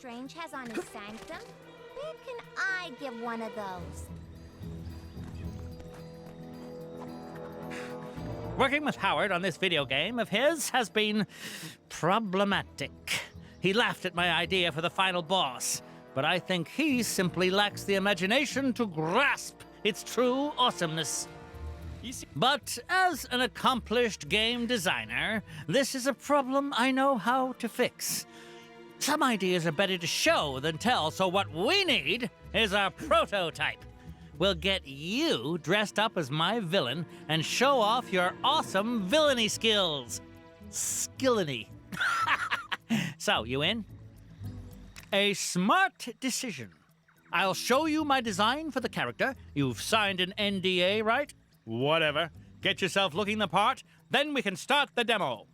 Strange has on his sanctum? Where can I give one of those? Working with Howard on this video game of his has been problematic. He laughed at my idea for the final boss, but I think he simply lacks the imagination to grasp its true awesomeness. But as an accomplished game designer, this is a problem I know how to fix. Some ideas are better to show than tell, so what we need is a prototype. We'll get you dressed up as my villain and show off your awesome villainy skills. Skillany. So, you in? A smart decision. I'll show you my design for the character. You've signed an NDA, right? Whatever. Get yourself looking the part, then we can start the demo.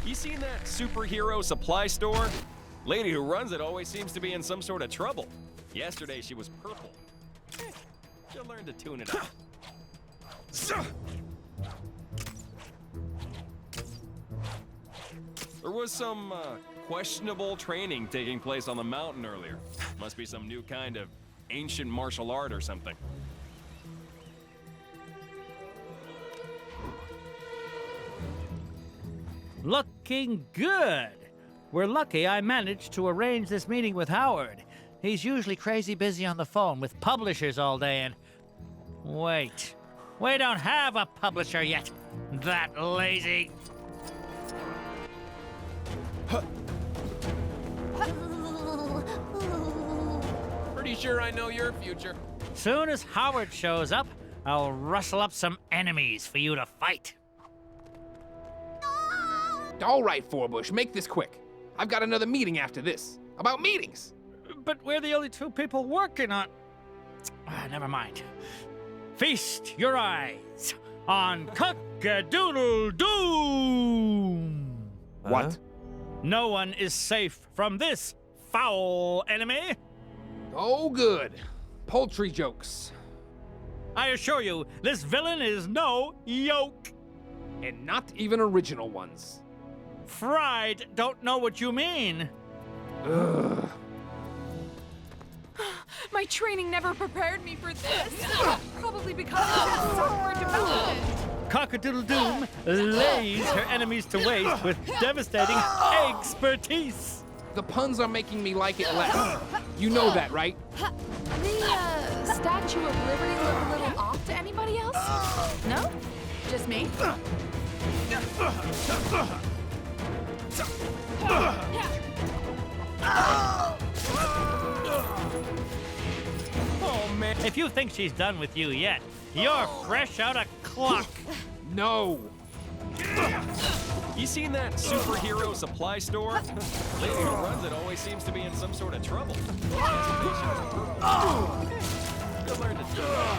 You seen that superhero supply store? Lady who runs it always seems to be in some sort of trouble. Yesterday she was purple. She'll learn to tune it up. There was some questionable training taking place on the mountain earlier. Must be some new kind of ancient martial art or something. Looking good. We're lucky I managed to arrange this meeting with Howard. He's usually crazy busy on the phone with publishers all day and... Wait. We don't have a publisher yet. That lazy. Pretty sure I know your future. Soon as Howard shows up, I'll rustle up some enemies for you to fight. All right, Forbush, make this quick. I've got another meeting after this. About meetings. But we're the only two people working on... never mind. Feast your eyes on Cock-a-doodle-doom! What? No one is safe from this foul enemy. Oh, good. Poultry jokes. I assure you, this villain is no yoke. And not even original ones. Fried don't know what you mean. Ugh. My training never prepared me for this. Probably because of that software development. Cock-a-doodle-doom lays her enemies to waste with devastating expertise. The puns are making me like it less. You know that, right? The Statue of Liberty look a little off to anybody else? No? Just me? Oh, man. If you think she's done with you yet, you're fresh out of clock. No. You seen that superhero supply store? Lady who runs it always seems to be in some sort of trouble. You'll learn to tune it up.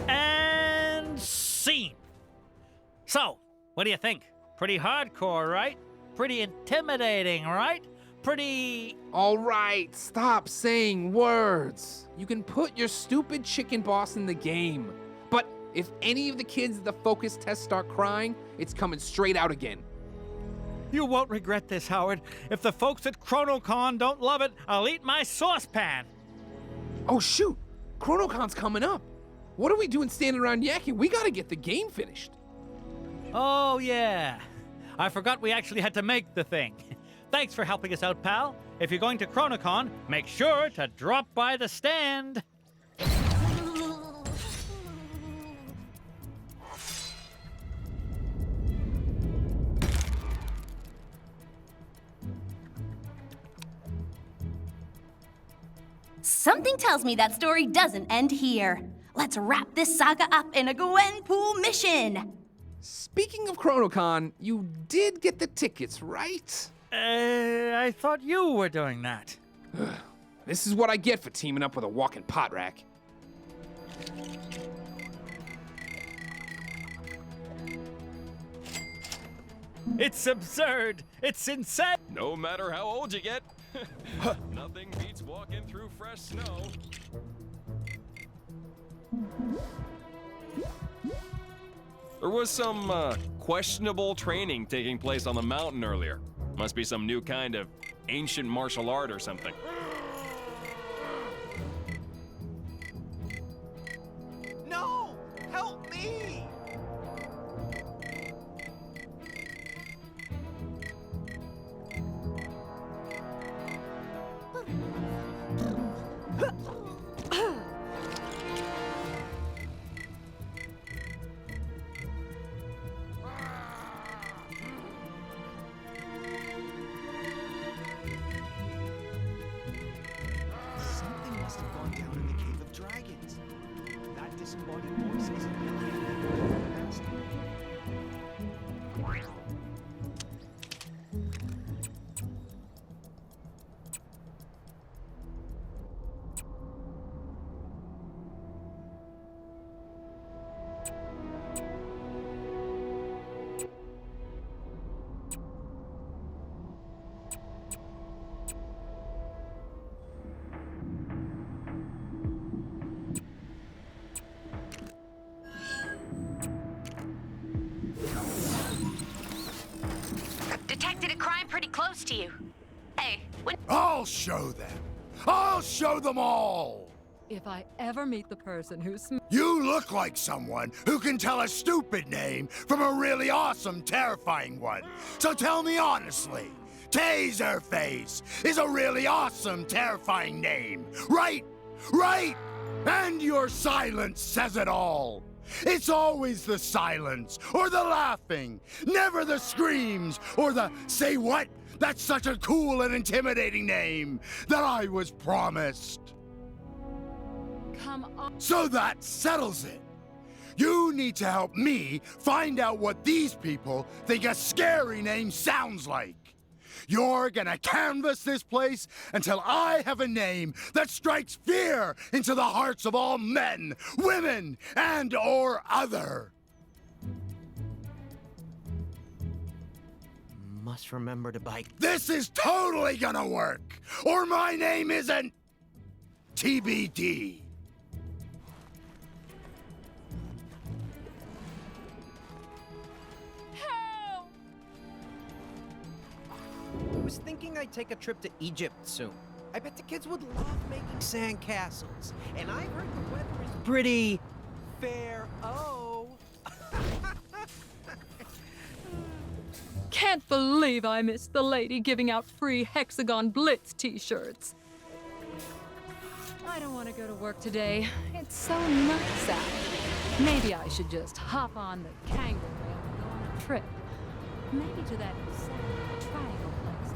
And scene. So, what do you think? Pretty hardcore, right? Pretty intimidating, right? Pretty... All right, stop saying words. You can put your stupid chicken boss in the game. But if any of the kids at the focus test start crying, it's coming straight out again. You won't regret this, Howard. If the folks at ChronoCon don't love it, I'll eat my saucepan. Oh shoot, ChronoCon's coming up. What are we doing standing around yakking? We gotta get the game finished. Oh, yeah. I forgot we actually had to make the thing. Thanks for helping us out, pal. If you're going to ChronoCon, make sure to drop by the stand. Something tells me that story doesn't end here. Let's wrap this saga up in a Gwenpool mission. Speaking of ChronoCon, you did get the tickets, right? I thought you were doing that. This is what I get for teaming up with a walking pot rack. It's absurd. It's insane. No matter how old you get, nothing beats walking through fresh snow. There was some questionable training taking place on the mountain earlier. Must be some new kind of ancient martial art or something. No! Help me! Something must have gone down in the Cave of Dragons. That disembodied voice isn't past. Detected a crime pretty close to you. Hey, I'll show them. I'll show them all. If I ever meet the person who's You look like someone who can tell a stupid name from a really awesome, terrifying one. So tell me honestly, Taserface is a really awesome, terrifying name, right? Right? And your silence says it all. It's always the silence or the laughing, never the screams or the say what? That's such a cool and intimidating name that I was promised. come on. So that settles it. You need to help me find out what these people think a scary name sounds like. You're gonna canvass this place until I have a name that strikes fear into the hearts of all men, women, and or other. Must remember to buy. This is totally gonna work, or my name isn't TBD. I was thinking I'd take a trip to Egypt soon. I bet the kids would love making sandcastles. And I've heard the weather is pretty fair. Oh. Can't believe I missed the lady giving out free Hexagon Blitz t-shirts. I don't want to go to work today. It's so nuts out. Maybe I should just hop on the kangaroo rail and go on a trip. Maybe to that sad triangle place.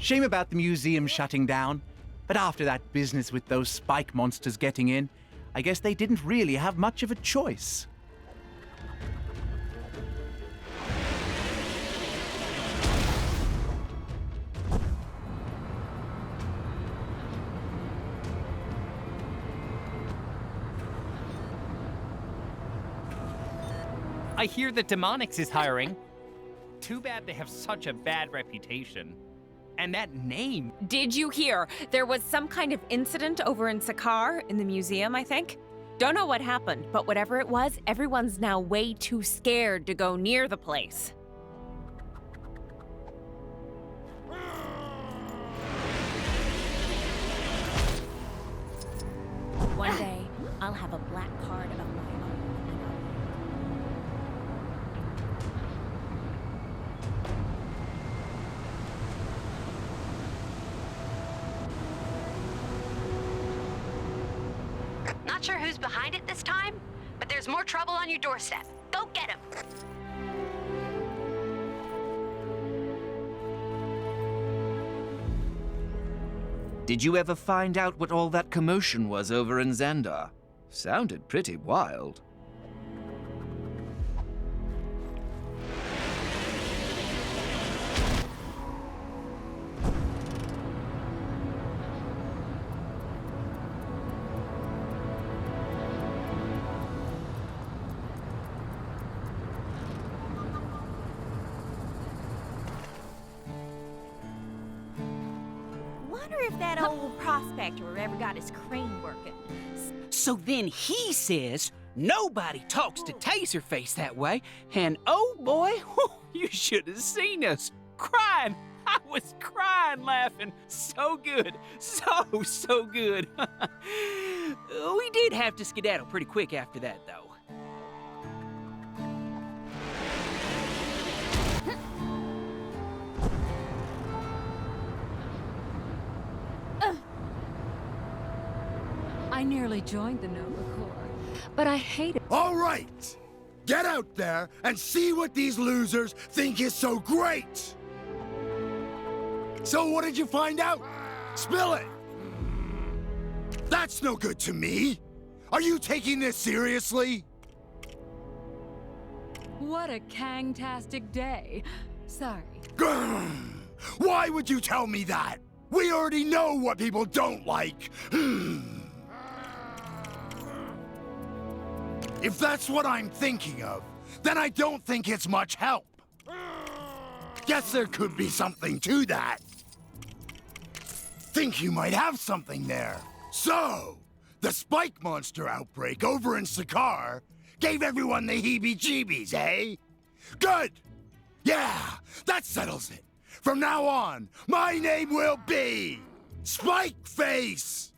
Shame about the museum shutting down. But after that business with those spike monsters getting in, I guess they didn't really have much of a choice. I hear that Demonics is hiring. Too bad they have such a bad reputation. And that name. Did you hear? There was some kind of incident over in Sakar, in the museum, I think. Don't know what happened, but whatever it was, everyone's now way too scared to go near the place. One day, I'll have a black card of my own. Not sure who's behind it this time, but there's more trouble on your doorstep. Go get him. Did you ever find out what all that commotion was over in Xandar? Sounded pretty wild. Wonder if that old prospector ever got his crane working. So then he says nobody talks to Taserface that way, and oh boy, you should have seen us crying. I was crying laughing. So good. So good. We did have to skedaddle pretty quick after that, though. I nearly joined the Nova Corps, but I hate it. All right! Get out there and see what these losers think is so great! So what did you find out? Spill it! That's no good to me! Are you taking this seriously? What a Kang-tastic day. Sorry. Why would you tell me that? We already know what people don't like. If that's what I'm thinking of, then I don't think it's much help. Guess there could be something to that. Think you might have something there. So, the spike monster outbreak over in Sakar gave everyone the heebie-jeebies, eh? Good! Yeah, that settles it. From now on, my name will be Spike Face!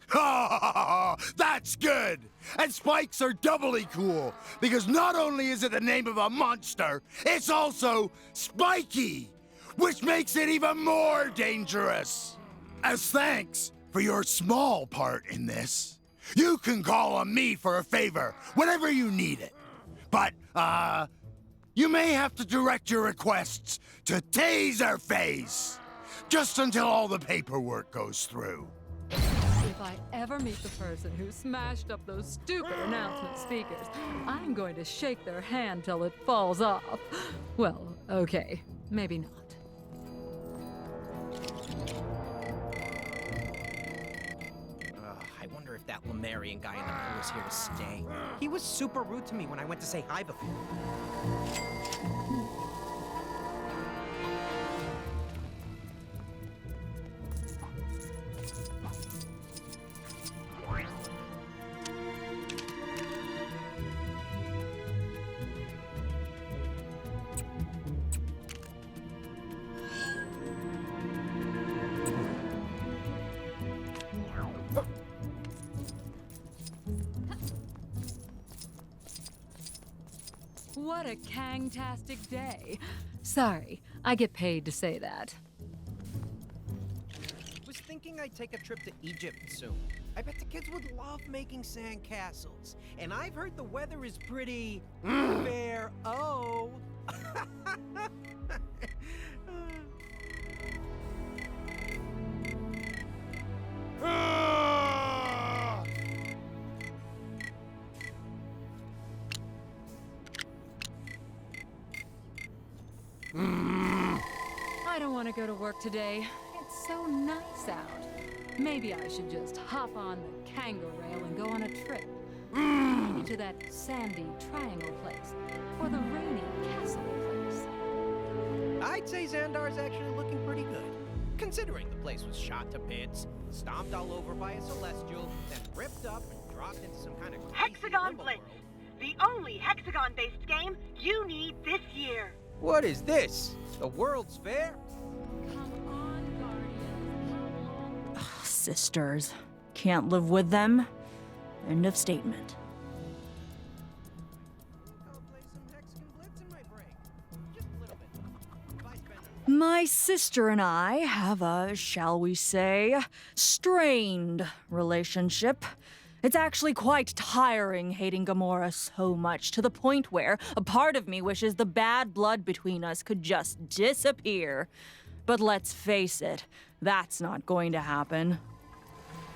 That's good! And spikes are doubly cool, because not only is it the name of a monster, it's also spiky, which makes it even more dangerous. As thanks for your small part in this, you can call on me for a favor whenever you need it. But, you may have to direct your requests to Taserface, just until all the paperwork goes through. If I ever meet the person who smashed up those stupid announcement speakers, I'm going to shake their hand till it falls off. Well, okay, maybe not. I wonder if that Lemurian guy in the pool is here to stay. He was super rude to me when I went to say hi before. What a Kang-tastic day. Sorry, I get paid to say that. Was thinking I'd take a trip to Egypt soon. I bet the kids would love making sand castles. And I've heard the weather is pretty fair. Oh. want to go to work today. It's so nice out. Maybe I should just hop on the kangaroo rail and go on a trip. Maybe to that sandy triangle place, or the rainy castle place. I'd say Xandar's actually looking pretty good, considering the place was shot to bits, stomped all over by a celestial, then ripped up and dropped into some kind of Hexagon Blitz, the only hexagon-based game you need this year. What is this? The World's Fair? Sisters. Can't live with them. End of statement. My sister and I have a, shall we say, strained relationship. It's actually quite tiring hating Gamora so much, to the point where a part of me wishes the bad blood between us could just disappear. But let's face it, that's not going to happen.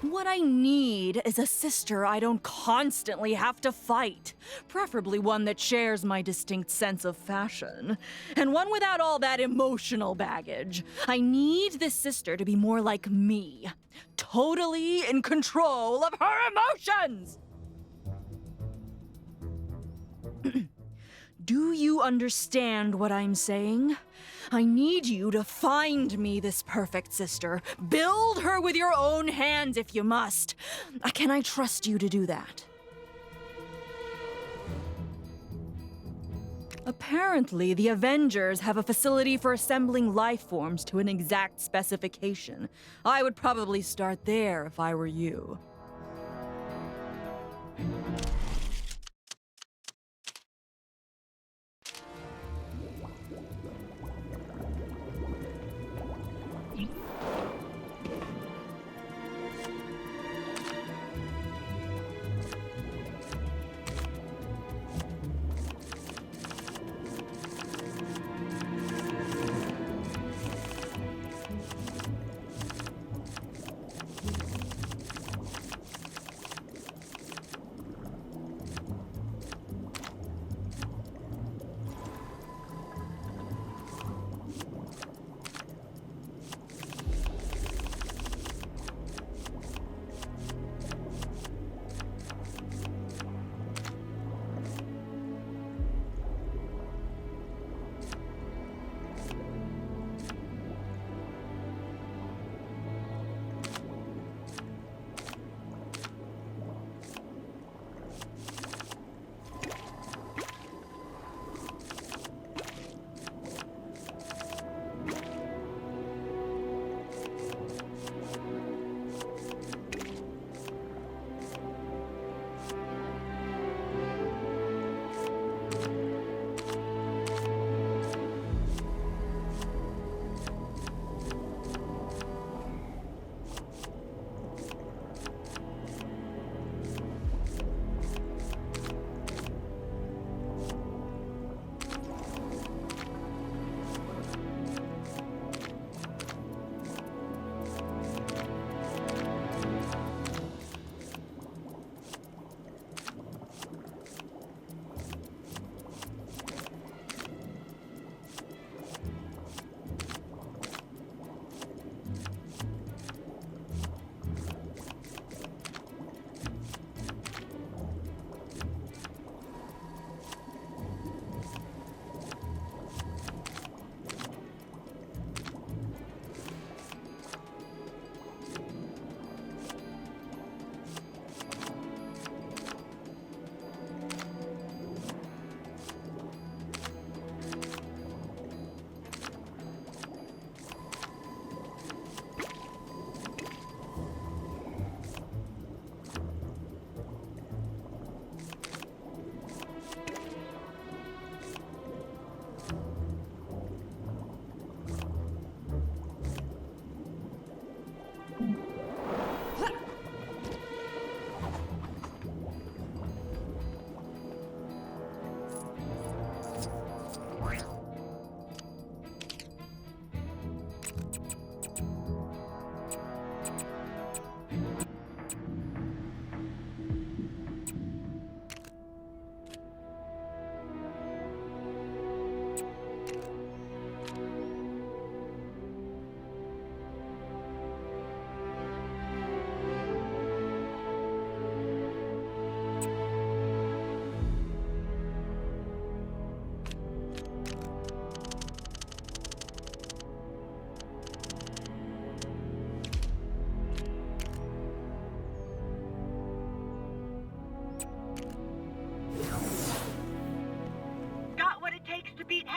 What I need is a sister I don't constantly have to fight. Preferably one that shares my distinct sense of fashion. And one without all that emotional baggage. I need this sister to be more like me. Totally in control of her emotions! Do you understand what I'm saying? I need you to find me this perfect sister. Build her with your own hands if you must. Can I trust you to do that? Apparently, the Avengers have a facility for assembling life forms to an exact specification. I would probably start there if I were you.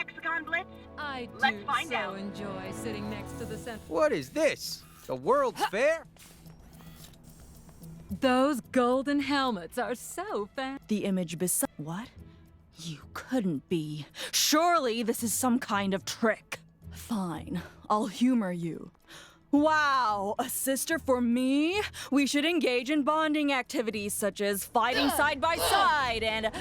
Hexagon Blitz? I Let's do find so out. enjoy sitting next to the center. What is this? The World's Fair? Those golden helmets are so fan. The image beside. What? You couldn't be. Surely this is some kind of trick. Fine, I'll humor you. Wow, a sister for me? We should engage in bonding activities such as fighting side by side and.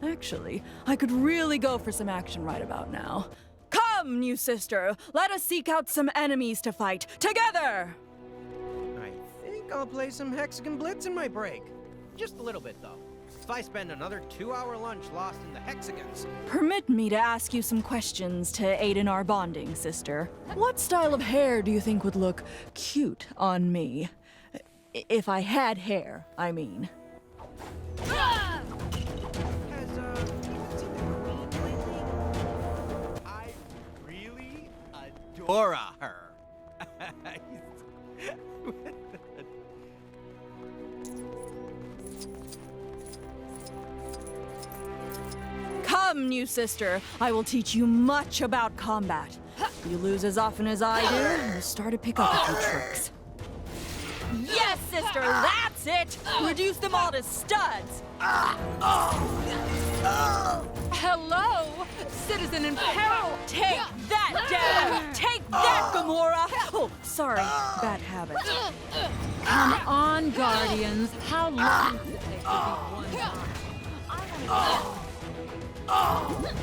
Actually, I could really go for some action right about now. Come, new sister, let us seek out some enemies to fight together! I think I'll play some Hexagon Blitz in my break. Just a little bit, though. If I spend another 2-hour lunch lost in the hexagons. Permit me to ask you some questions to aid in our bonding, sister. What style of hair do you think would look cute on me? If I had hair, I mean. Has, anyone seen the Queen lately? I really adore her. Come, new sister, I will teach you much about combat. If you lose as often as I do, you'll start to pick up a few tricks. Yes, sister, that's it! Reduce them all to studs! Hello, citizen in peril! Take that, Dad! Take that, Gamora! Oh, sorry, bad habit. Come on, Guardians. How long does it take to beat one?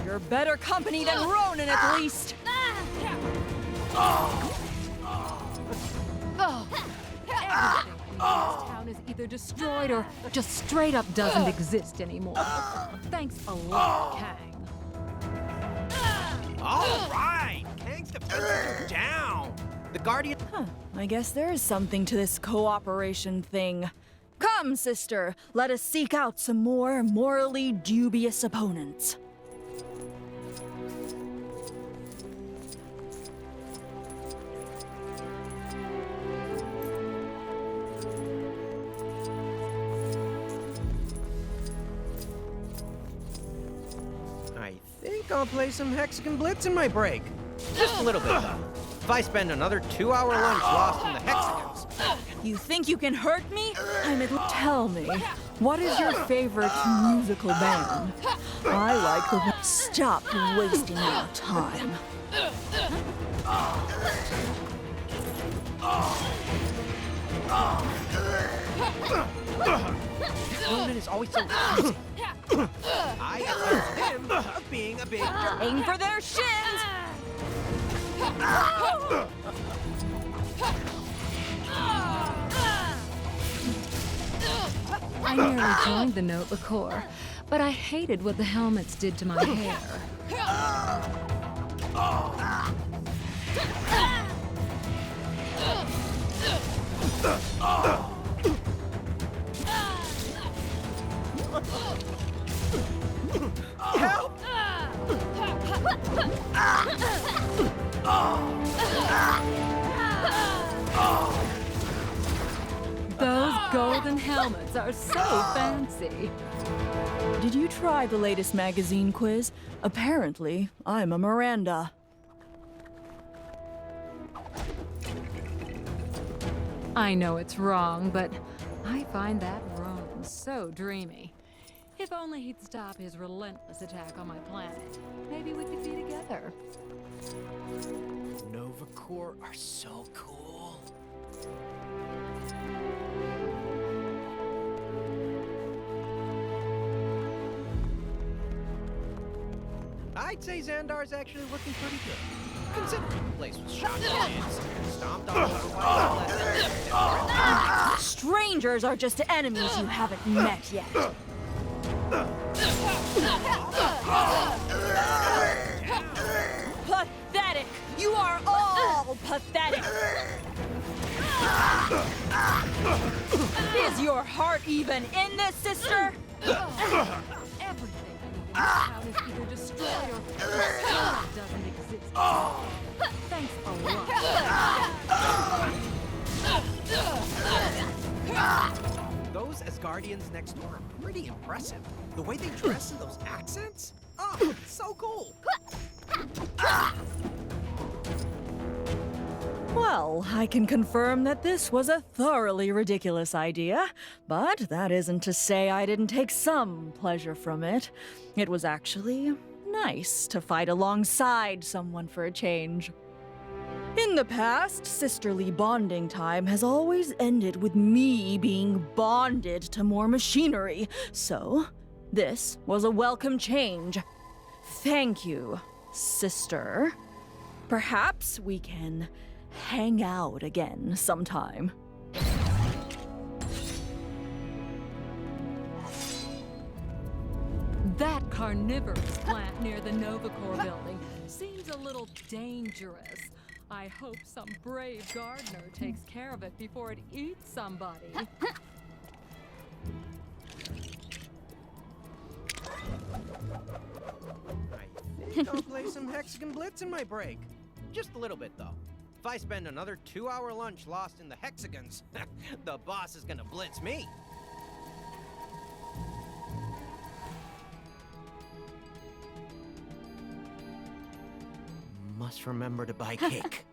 You're better company than Ronan, at least. Everything in this town is either destroyed or just straight up doesn't exist anymore. Thanks a lot, Kang. All right, Kang's defenses are down. The Guardian. Huh, I guess there is something to this cooperation thing. Come, sister, let us seek out some more morally dubious opponents. I think I'll play some Hexagon Blitz in my break. Just a little bit, though. If I spend another 2-hour lunch lost in the hexagons. You think you can hurt me? Tell me, what is your favorite musical band? I like the. Stop wasting your time. Ronan is always so easy. I accuse him of being a big jerk. Aim for their shins! I nearly joined the Note Liqueur, but I hated what the helmets did to my hair. Help! Those golden helmets are so fancy. Did you try the latest magazine quiz? Apparently, I'm a Miranda. I know it's wrong, but I find that Ronan so dreamy. If only he'd stop his relentless attack on my planet, maybe we could be together. Nova Corps are so cool. I'd say Xandar's actually looking pretty good. Considering the place was shot down and stomped all over while Strangers are just enemies you haven't met yet. Pathetic! You are all pathetic! Is your heart even in this, sister? Everything in this town is either destroyed or doesn't exist. Thanks a lot. Those Asgardians next door are pretty impressive. The way they dress in those accents? Oh, it's so cool. Well, I can confirm that this was a thoroughly ridiculous idea, but that isn't to say I didn't take some pleasure from it. It was actually nice to fight alongside someone for a change. In the past, sisterly bonding time has always ended with me being bonded to more machinery, so this was a welcome change. Thank you, sister. Perhaps we can hang out again sometime. That carnivorous plant near the Novacore building seems a little dangerous. I hope some brave gardener takes care of it before it eats somebody. I think I'll play some Hexagon Blitz in my break. Just a little bit, though. If I spend another 2-hour lunch lost in the hexagons, the boss is gonna blitz me. Must remember to buy cake.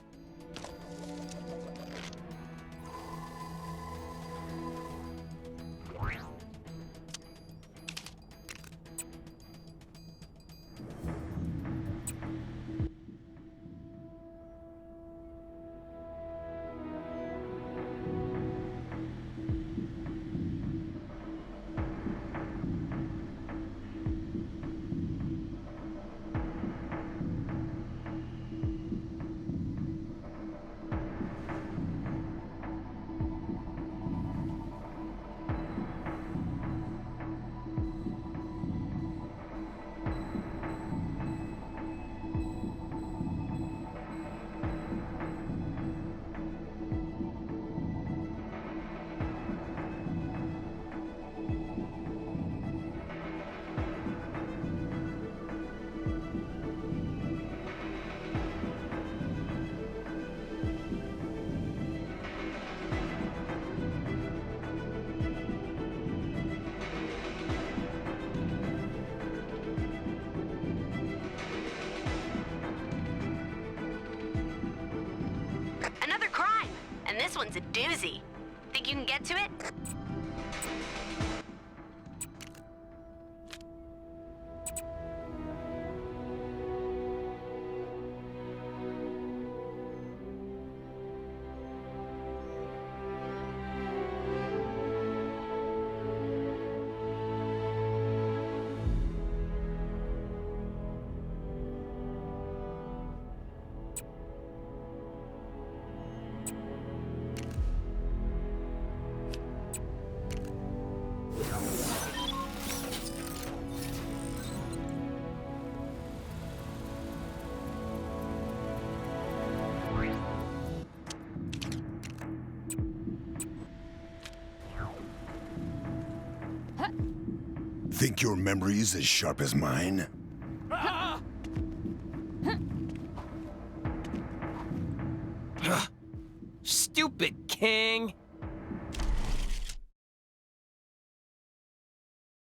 And this one's a doozy. Think you can get to it? Think your memory's as sharp as mine? Stupid king!